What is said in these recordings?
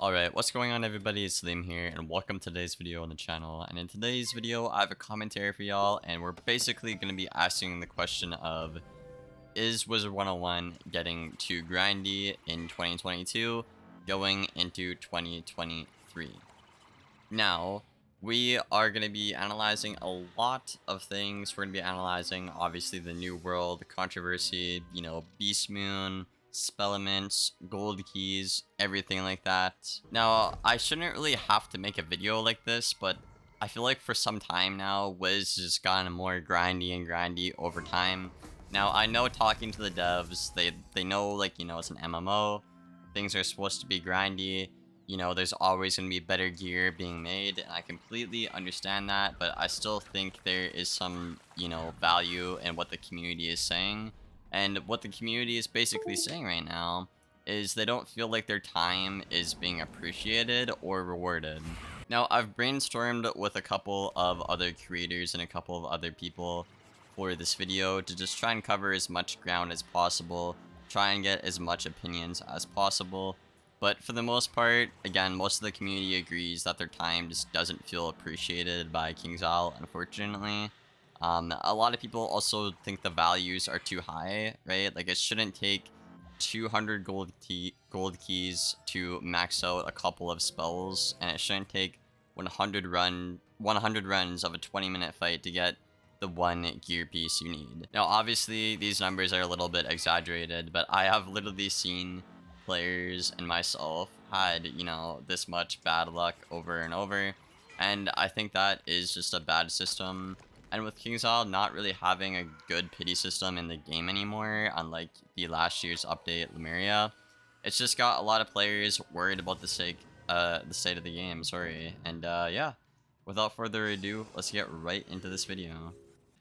Alright, what's going on everybody, it's Liam here, and welcome to today's video on the channel. And in today's video, I have a commentary for y'all, and we're basically going to be asking the question of, is Wizard101 getting too grindy in 2022, going into 2023? Now, we are going to be analyzing a lot of things. We're going to be analyzing, obviously, the New World, controversy, Beast Moon, Spellmans, gold keys, everything like that. Now, I shouldn't really have to make a video like this, but I feel like for some time now, Wiz has gotten more grindy and grindy over time. Now, I know talking to the devs, they know, it's an MMO, things are supposed to be grindy, there's always going to be better gear being made, and I completely understand that, but I still think there is some, value in what the community is saying. And what the community is basically saying right now is they don't feel like their time is being appreciated or rewarded. Now, I've brainstormed with a couple of other creators and a couple of other people for this video to just try and cover as much ground as possible, try and get as much opinions as possible. But for the most part, again, most of the community agrees that their time just doesn't feel appreciated by KingsIsle, unfortunately. A lot of people also think the values are too high, right? Like, it shouldn't take 200 gold keys to max out a couple of spells, and it shouldn't take 100 runs of a 20-minute fight to get the one gear piece you need. Now, obviously, these numbers are a little bit exaggerated, but I have literally seen players and myself had, this much bad luck over and over, and I think that is just a bad system. And with KingsIsle not really having a good pity system in the game anymore, unlike the last year's update, Lemuria, it's just got a lot of players worried about the state of the game, sorry. And yeah, without further ado, let's get right into this video.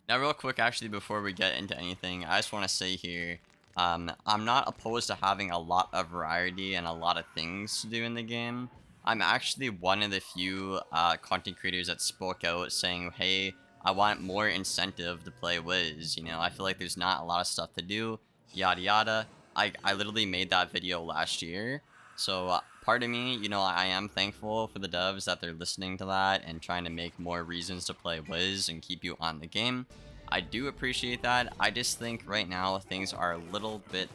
Now real quick, actually, before we get into anything, I just want to say here, I'm not opposed to having a lot of variety and a lot of things to do in the game. I'm actually one of the few content creators that spoke out saying, hey, I want more incentive to play Wiz, I feel like there's not a lot of stuff to do, yada yada. I literally made that video last year, so part of me, I am thankful for the devs that they're listening to that and trying to make more reasons to play Wiz and keep you on the game. I do appreciate that. I just think right now things are a little bit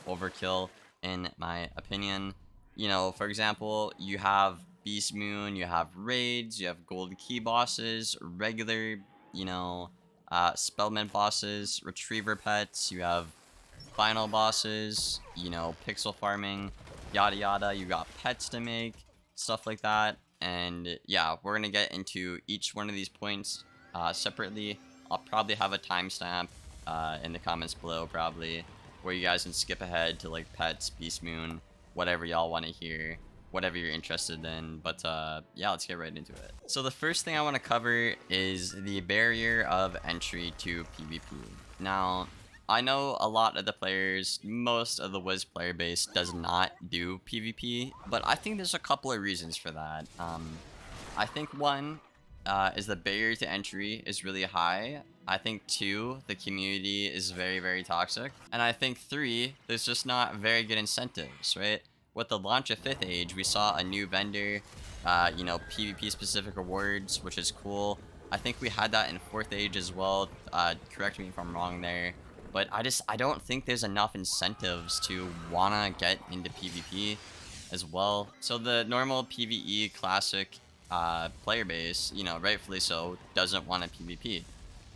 overkill in my opinion. For example, you have Beast Moon, you have raids, you have gold key bosses, regular Spellman bosses, retriever pets, you have final bosses, pixel farming, yada yada, you got pets to make, stuff like that. And yeah, we're gonna get into each one of these points separately. I'll probably have a timestamp in the comments below, probably, where you guys can skip ahead to like pets, Beast Moon, whatever y'all want to hear, whatever you're interested in. But yeah, let's get right into it. So the first thing I want to cover is the barrier of entry to PvP. Now, I know a lot of the players, most of the Wiz player base does not do PvP, but I think there's a couple of reasons for that. I think one is the barrier to entry is really high. I think 2, the community is very, very toxic. And I think 3, there's just not very good incentives, right? With the launch of 5th Age, we saw a new vendor, PvP specific rewards, which is cool. I think we had that in 4th Age as well. Correct me if I'm wrong there. But I don't think there's enough incentives to wanna get into PvP as well. So the normal PvE classic player base, rightfully so, doesn't want a PvP.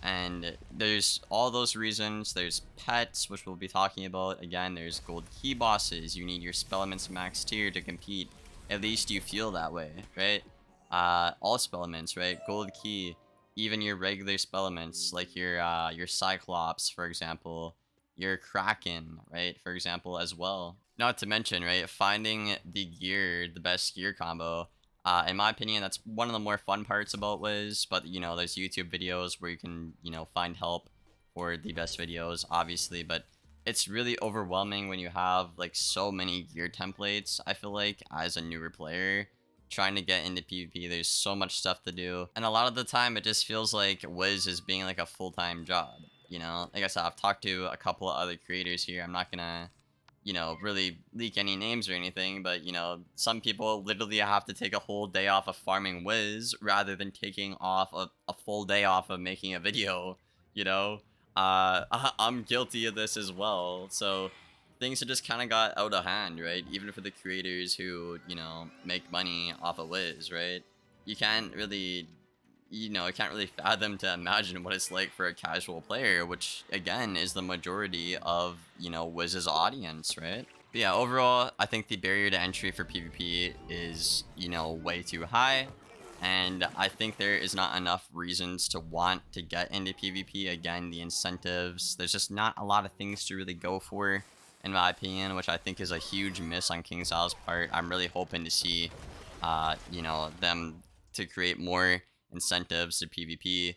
And there's all those reasons. There's pets, which we'll be talking about. Again, there's gold key bosses. You need your Spellmans max tier to compete. At least you feel that way, right? All Spellmans, right? Gold key. Even your regular Spellmans, like your Cyclops, for example. Your Kraken, right? For example, as well. Not to mention, right? Finding the gear, the best gear combo. In my opinion, that's one of the more fun parts about Wiz, but, there's YouTube videos where you can, find help for the best videos, obviously, but it's really overwhelming when you have, like, so many gear templates, I feel like, as a newer player, trying to get into PvP, there's so much stuff to do, and a lot of the time, it just feels like Wiz is being, like, a full-time job, Like I said, I've talked to a couple of other creators here, I'm not gonna, you know, really leak any names or anything, but, you know, some people literally have to take a whole day off of farming Wiz rather than taking off a full day off of making a video, you know? I'm guilty of this as well, so things have just kind of got out of hand, right? Even for the creators who, you know, make money off of Wiz, right? You can't really, you know, I can't really fathom to imagine what it's like for a casual player, which again is the majority of, you know, Wiz's audience, right? But yeah, overall, I think the barrier to entry for PvP is, you know, way too high. And I think there is not enough reasons to want to get into PvP. Again, the incentives, there's just not a lot of things to really go for, in my opinion, which I think is a huge miss on KingStyle's part. I'm really hoping to see, you know, them to create more incentives to PvP.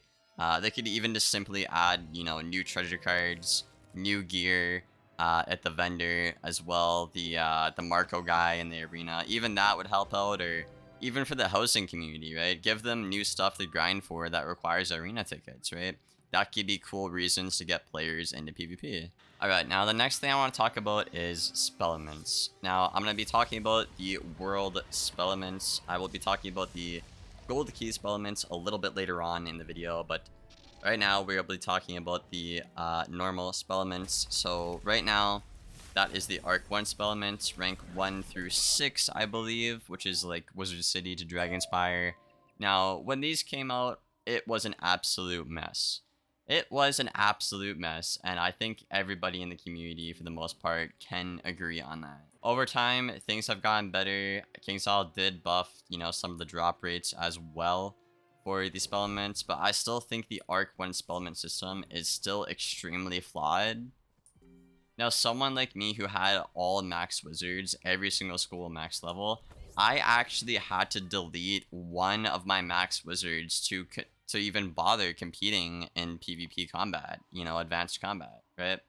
They could even just simply add, you know, new treasure cards, new gear at the vendor as well. The Marco guy in the arena, even that would help out, or even for the housing community, right? Give them new stuff to grind for that requires arena tickets, right? That could be cool reasons to get players into PvP. Alright, now the next thing I want to talk about is Spellmans. Now, I'm going to be talking about the World Spellmans. I will be talking about the Gold Key Spellmans a little bit later on in the video, but right now we're going to be talking about the normal Spellmans. So right now, that is the Arc 1 Spellmans, rank 1 through 6, I believe, which is like Wizard City to Dragonspire. Now, when these came out, it was an absolute mess. It was an absolute mess, and I think everybody in the community, for the most part, can agree on that. Over time, things have gotten better. KingStyle did buff, you know, some of the drop rates as well for the Spellmans, but I still think the Arc 1 Spellman system is still extremely flawed. Now, someone like me who had all max wizards, every single school max level, I actually had to delete one of my max wizards to even bother competing in PvP combat, you know, advanced combat, right?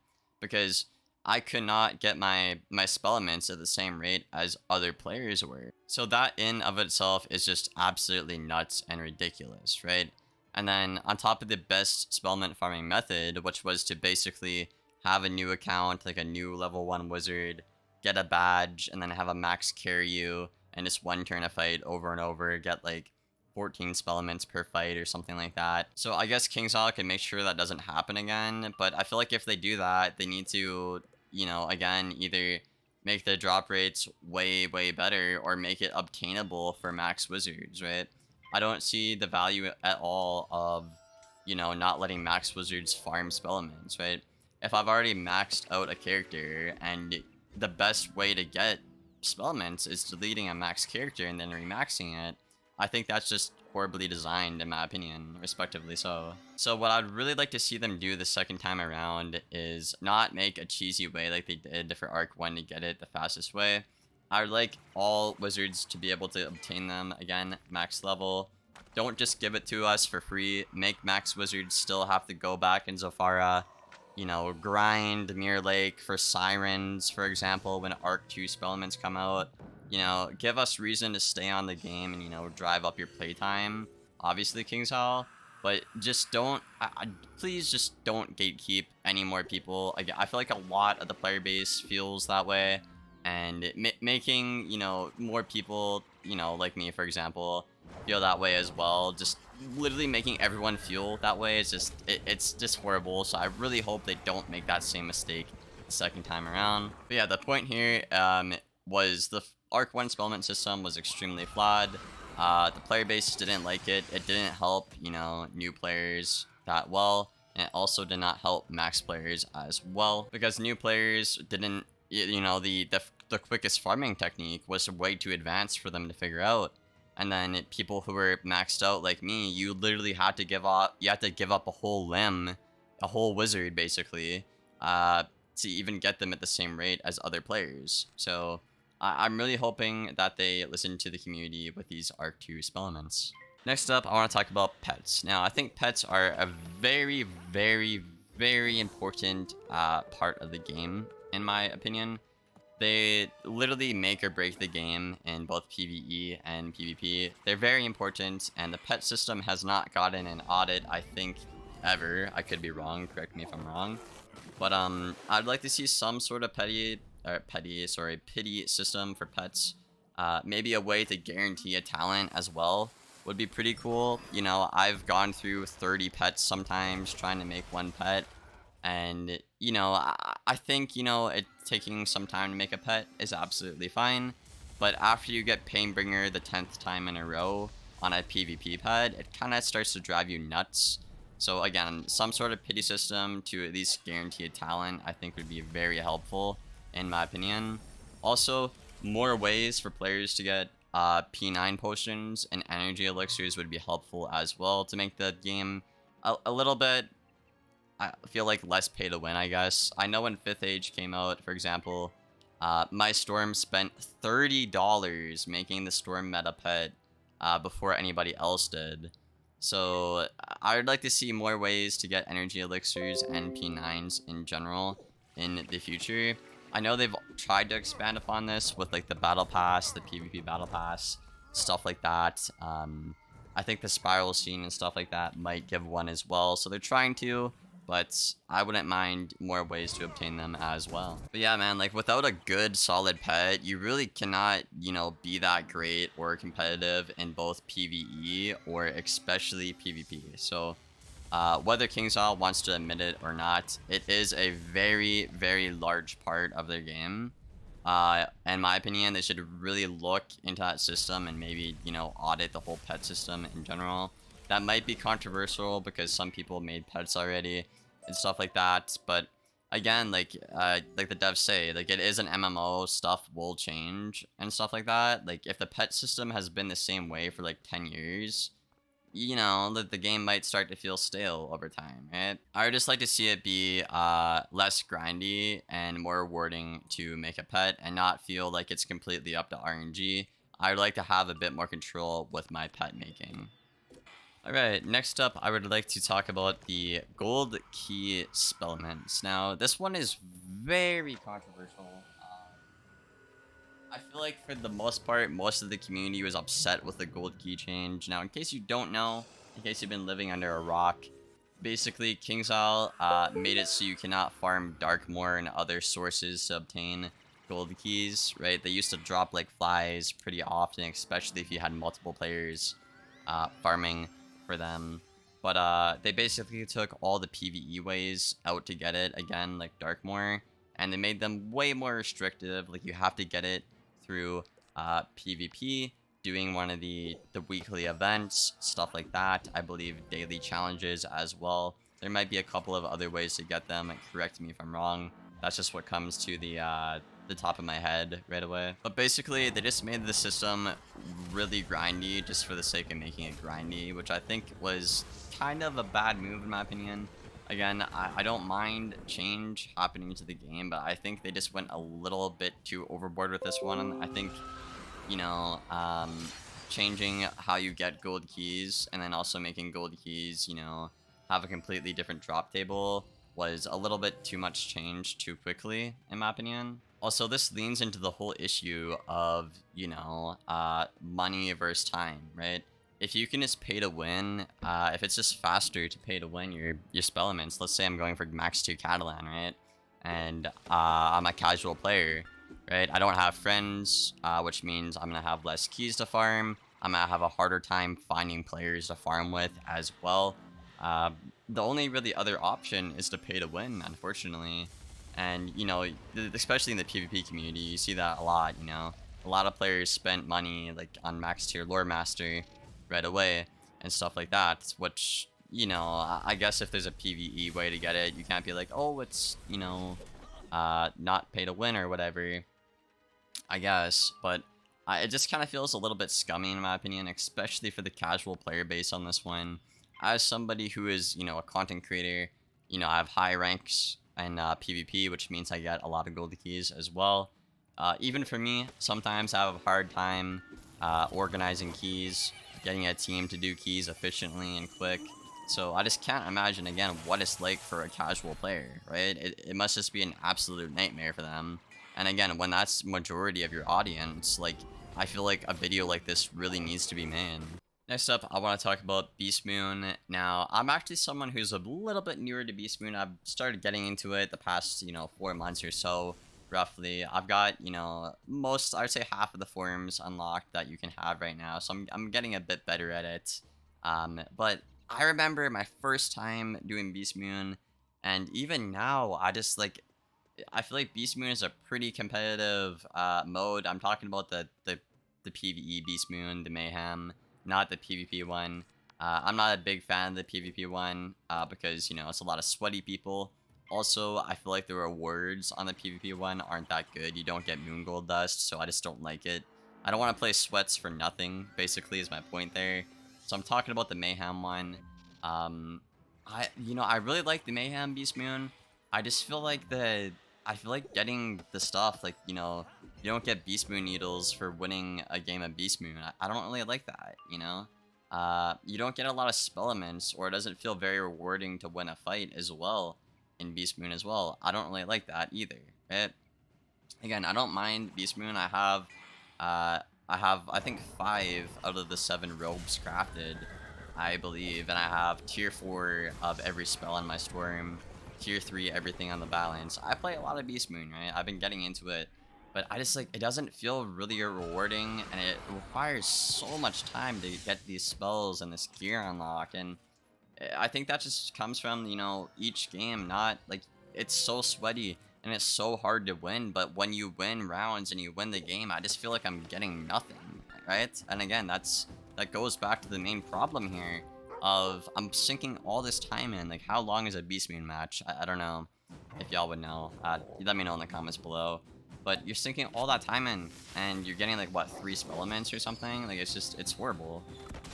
Because I could not get my Spellmans at the same rate as other players were. So that in of itself is just absolutely nuts and ridiculous, right? And then on top of the best Spellman farming method, which was to basically have a new account, like a new level 1 wizard, get a badge, and then have a max carry you, and just one turn a fight over and over, get like 14 Spellmans per fight or something like that. So I guess KingStyle can make sure that doesn't happen again, but I feel like if they do that, they need to, you know, again, either make the drop rates way, way better or make it obtainable for max wizards, right? I don't see the value at all of, you know, not letting max wizards farm Spellmans, right? If I've already maxed out a character and the best way to get Spellmans is deleting a max character and then remaxing it, I think that's just horribly designed in my opinion, respectively so. So what I'd really like to see them do the second time around is not make a cheesy way like they did for Arc 1 to get it the fastest way. I would like all wizards to be able to obtain them, again, max level. Don't just give it to us for free. Make max wizards still have to go back in Zofara, you know, grind Mirror Lake for Sirens, for example, when Arc 2 Spellmans come out. You know, give us reason to stay on the game and, you know, drive up your playtime. Obviously, KingStyle, but just don't, please just don't gatekeep any more people. I feel like a lot of the player base feels that way, and making, you know, more people, you know, like me, for example, feel that way as well. Just literally making everyone feel that way is just, it's just horrible. So I really hope they don't make that same mistake the second time around. But yeah, the point here was the Arc 1 Spellman system was extremely flawed. The player base didn't like it. It didn't help, you know, new players that well. And it also did not help max players as well, because new players didn't, you know, the quickest farming technique was way too advanced for them to figure out. And then people who were maxed out like me, you literally had to give up, you had to give up a whole limb, a whole wizard basically, to even get them at the same rate as other players. So I'm really hoping that they listen to the community with these Arc 2 Spellmans. Next up, I want to talk about pets. Now, I think pets are a very, very, very important part of the game, in my opinion. They literally make or break the game in both PvE and PvP. They're very important, and the pet system has not gotten an audit, I think, ever. I could be wrong, correct me if I'm wrong. But I'd like to see some sort of petty pity system for pets. Maybe a way to guarantee a talent as well would be pretty cool. You know, I've gone through 30 pets sometimes trying to make one pet. And, you know, I think, you know, it taking some time to make a pet is absolutely fine. But after you get Painbringer the 10th time in a row on a PvP pet, it kind of starts to drive you nuts. So again, some sort of pity system to at least guarantee a talent, I think would be very helpful, in my opinion. Also, more ways for players to get P9 potions and energy elixirs would be helpful as well to make the game a little bit, I feel like, less pay to win, I guess. I know when 5th Age came out, for example, my Storm spent $30 making the Storm meta pet before anybody else did. So I would like to see more ways to get energy elixirs and P9s in general in the future. I know they've tried to expand upon this with like the battle pass, the PvP battle pass, stuff like that. I think the spiral scene and stuff like that might give one as well. So they're trying to, but I wouldn't mind more ways to obtain them as well. But yeah, man, like without a good solid pet, you really cannot, you know, be that great or competitive in both PvE or especially PvP. So whether KingsIsle wants to admit it or not, it is a very, very large part of their game. In my opinion, they should really look into that system and maybe, you know, audit the whole pet system in general. That might be controversial because some people made pets already and stuff like that. But again, like the devs say, like it is an MMO, stuff will change and stuff like that. Like if the pet system has been the same way for like 10 years, you know, the game might start to feel stale over time, right? I would just like to see it be less grindy and more rewarding to make a pet and not feel like it's completely up to RNG. I would like to have a bit more control with my pet making. Alright, next up, I would like to talk about the gold key Spellmans. Now, this one is very controversial. I feel like for the most part, most of the community was upset with the gold key change. Now, in case you don't know, in case you've been living under a rock, basically KingsIsle made it so you cannot farm Darkmoor and other sources to obtain gold keys, right? They used to drop like flies pretty often, especially if you had multiple players farming for them. But they basically took all the PvE ways out to get it, again, like Darkmoor, and they made them way more restrictive. Like you have to get it through PvP, doing one of the weekly events, stuff like that. I believe daily challenges as well. There might be a couple of other ways to get them. Correct me if I'm wrong. That's just what comes to the top of my head right away. But basically, they just made the system really grindy just for the sake of making it grindy, which I think was kind of a bad move in my opinion. Again, I don't mind change happening to the game, but I think they just went a little bit too overboard with this one. I think, you know, changing how you get gold keys and then also making gold keys, you know, have a completely different drop table was a little bit too much change too quickly, in my opinion. Also, this leans into the whole issue of, you know, money versus time, right? If you can just pay to win, if it's just faster to pay to win your Spellmans, let's say I'm going for max 2 Catalan, right? And I'm a casual player, right? I don't have friends, which means I'm gonna have less keys to farm. I'm gonna have a harder time finding players to farm with as well. The only really other option is to pay to win, unfortunately. And, you know, especially in the PvP community, you see that a lot, you know? A lot of players spent money, like, on max tier Lore Master right away and stuff like that, which, you know, I guess if there's a PvE way to get it, you can't be like, oh, it's, you know, not pay to win or whatever, I guess. But it just kind of feels a little bit scummy in my opinion, especially for the casual player base on this one. As somebody who is, you know, a content creator, you know, I have high ranks in PvP, which means I get a lot of gold keys as well. Even for me, sometimes I have a hard time organizing keys, getting a team to do keys efficiently and quick. So I just can't imagine, again, what it's like for a casual player, right? It must just be an absolute nightmare for them. And again, when that's majority of your audience, like, I feel like a video like this really needs to be made. Next up, I want to talk about Beast Moon. Now, I'm actually someone who's a little bit newer to Beast Moon. I've started getting into it the past, you know, 4 months or so. roughly. I've got, you know, most, I'd say half of the forms unlocked that you can have right now, so I'm getting a bit better at it. But I remember my first time doing Beast Moon, and even now, I feel like Beast Moon is a pretty competitive mode. I'm talking about the PvE Beast Moon, the Mayhem, not the PvP one. I'm not a big fan of the PvP one because, you know, it's a lot of sweaty people. Also, I feel like the rewards on the PvP one aren't that good. You don't get moon gold dust, so I just don't like it. I don't want to play sweats for nothing, basically, is my point there. So I'm talking about the Mayhem one. I really like the Mayhem Beast Moon. I just feel like I feel like getting the stuff, like, you know, you don't get Beast Moon needles for winning a game of Beast Moon. I don't really like that, you know? You don't get a lot of Spellmans, or it doesn't feel very rewarding to win a fight as well in Beast Moon as well. I don't really like that either, right? Again, I don't mind Beast Moon. I think 5 out of the 7 robes crafted, I believe, and I have tier 4 of every spell on my storm, tier 3 everything on the balance. I play a lot of Beast Moon, right? I've been getting into it, but I just, like, it doesn't feel really rewarding, and it requires so much time to get these spells and this gear unlock, and I think that just comes from, you know, each game, not, like, it's so sweaty, and it's so hard to win, but when you win rounds and you win the game, I just feel like I'm getting nothing, right? And again, that goes back to the main problem here of I'm sinking all this time in. Like, how long is a Beast Moon match? I don't know if y'all would know. Let me know in the comments below. But you're sinking all that time in, and you're getting, like, what, 3 Spellmans or something? Like, it's horrible.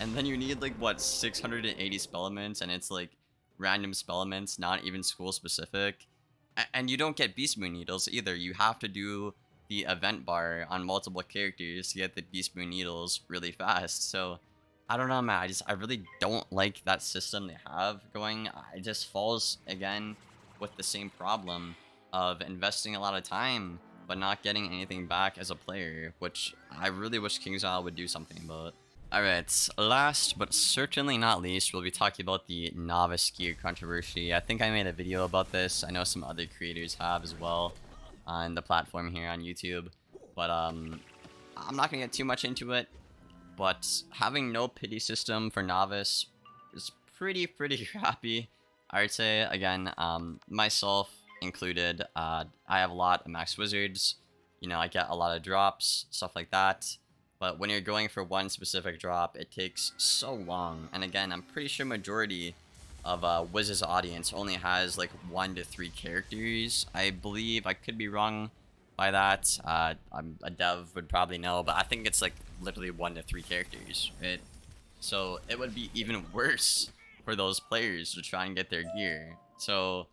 And then you need, like, what, 680 Spellmans, and it's, like, random Spellmans, not even school-specific. And you don't get Beast Moon needles either. You have to do the event bar on multiple characters to get the Beast Moon needles really fast. So, I don't know, man. I really don't like that system they have going. It just falls, again, with the same problem of investing a lot of time but not getting anything back as a player, which I really wish KingsIsle would do something about. Alright, last but certainly not least, we'll be talking about the novice gear controversy. I think I made a video about this. I know some other creators have as well on the platform here on YouTube. But I'm not going to get too much into it. But having no pity system for novice is pretty crappy, I would say. Again, myself included, I have a lot of max wizards. You know, I get a lot of drops, stuff like that. But when you're going for one specific drop, it takes so long. And again, I'm pretty sure majority of Wiz's audience only has like 1 to 3 characters. I believe, I could be wrong by that. I'm a dev, would probably know, but I think it's like literally 1 to 3 characters, right? So it would be even worse for those players to try and get their gear. So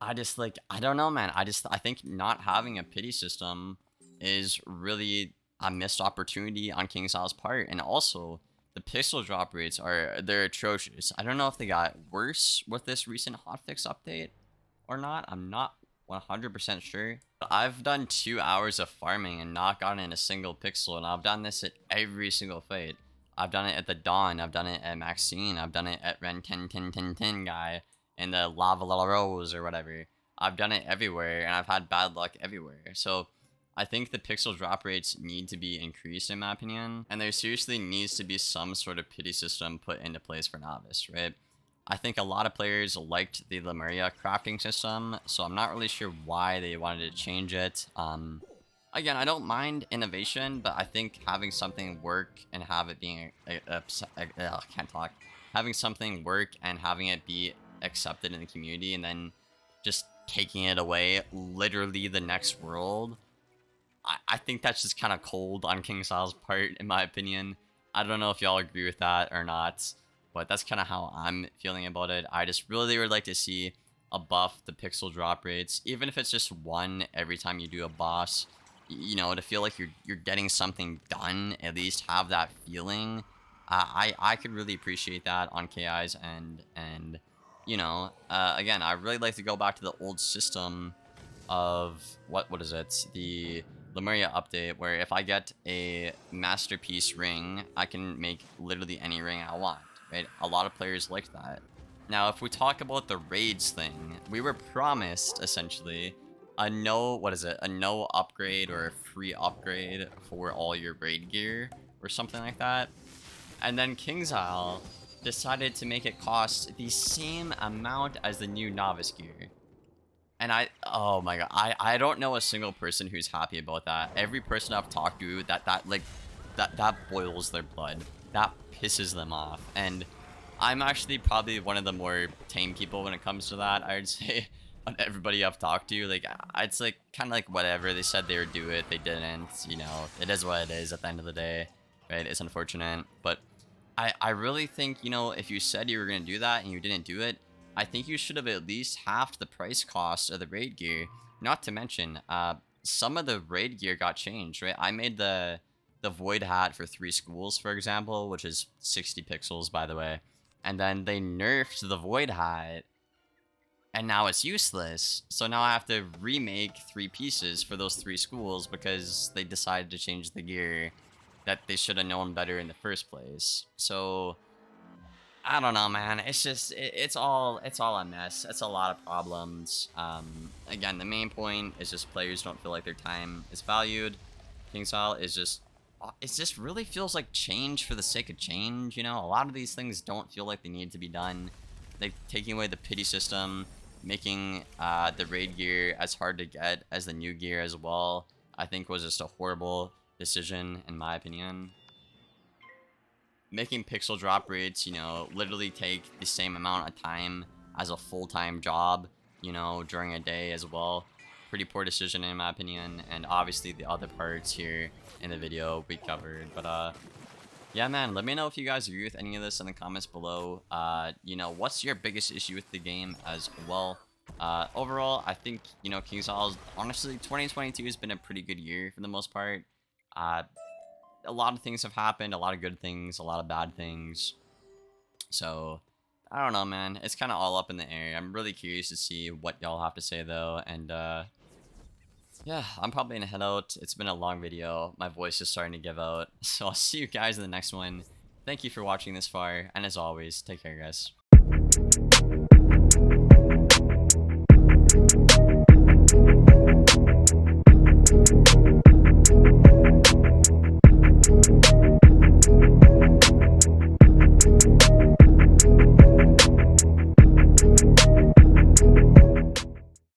I just, like, I don't know, man. I think not having a pity system is really a missed opportunity on KingsIsle's part. And also, the pixel drop rates they're atrocious. I don't know if they got worse with this recent hotfix update or not. I'm not 100% sure. But I've done 2 hours of farming and not gotten a single pixel, and I've done this at every single fight. I've done it at the Dawn, I've done it at Maxine, I've done it at Ren 10 guy, and the Lava Little Rose or whatever. I've done it everywhere, and I've had bad luck everywhere. So I think the pixel drop rates need to be increased, in my opinion, and there seriously needs to be some sort of pity system put into place for novice, right? I think a lot of players liked the Lemuria crafting system, so I'm not really sure why they wanted to change it. Again, I don't mind innovation, but I think having something work and have it being having something work and having it be accepted in the community, and then just taking it away literally the next world, I think that's just kind of cold on KingsIsle's part, in my opinion. I don't know if y'all agree with that or not, but that's kind of how I'm feeling about it. I just really would like to see a buff the pixel drop rates, even if it's just 1 every time you do a boss. You know, to feel like you're getting something done, at least have that feeling. I could really appreciate that on KI's end, and you know, again, I really like to go back to the old system of what is it? The Lemuria update, where if I get a masterpiece ring, I can make literally any ring I want, right? A lot of players like that. Now, if we talk about the raids thing, we were promised, essentially, a no, what is it? A no upgrade or a free upgrade for all your raid gear or something like that. And then King's Isle decided to make it cost the same amount as the new novice gear. And oh my god, I don't know a single person who's happy about that. Every person I've talked to, that boils their blood. That pisses them off. And I'm actually probably one of the more tame people when it comes to that, I would say. On everybody I've talked to, like, it's like kind of like whatever. They said they would do it, they didn't. You know, it is what it is at the end of the day, right? It's unfortunate, but I really think, you know, if you said you were gonna do that and you didn't do it, I think you should have at least halved the price cost of the raid gear. Not to mention, some of the raid gear got changed, right? I made the void hat for 3 schools, for example, which is 60 pixels, by the way, and then they nerfed the void hat. And now it's useless. So now I have to remake 3 pieces for those 3 schools because they decided to change the gear that they should have known better in the first place. So I don't know, man. It's just it's all a mess. It's a lot of problems. Again, the main point is just players don't feel like their time is valued. King's Isle is just, it just really feels like change for the sake of change. You know, a lot of these things don't feel like they need to be done. Like taking away the pity system, making the raid gear as hard to get as the new gear as well, I think was just a horrible decision in my opinion. Making pixel drop rates, you know, literally take the same amount of time as a full-time job, you know, during a day as well. Pretty poor decision in my opinion, and obviously the other parts here in the video we covered, but yeah, man, let me know if you guys agree with any of this in the comments below. You know, what's your biggest issue with the game as well? Overall, I think, you know, King's Isle, honestly, 2022 has been a pretty good year for the most part. A lot of things have happened, a lot of good things, a lot of bad things. So, I don't know, man. It's kind of all up in the air. I'm really curious to see what y'all have to say, though, and, yeah, I'm probably gonna head out. It's been a long video. My voice is starting to give out. So I'll see you guys in the next one. Thank you for watching this far. And as always, take care, guys.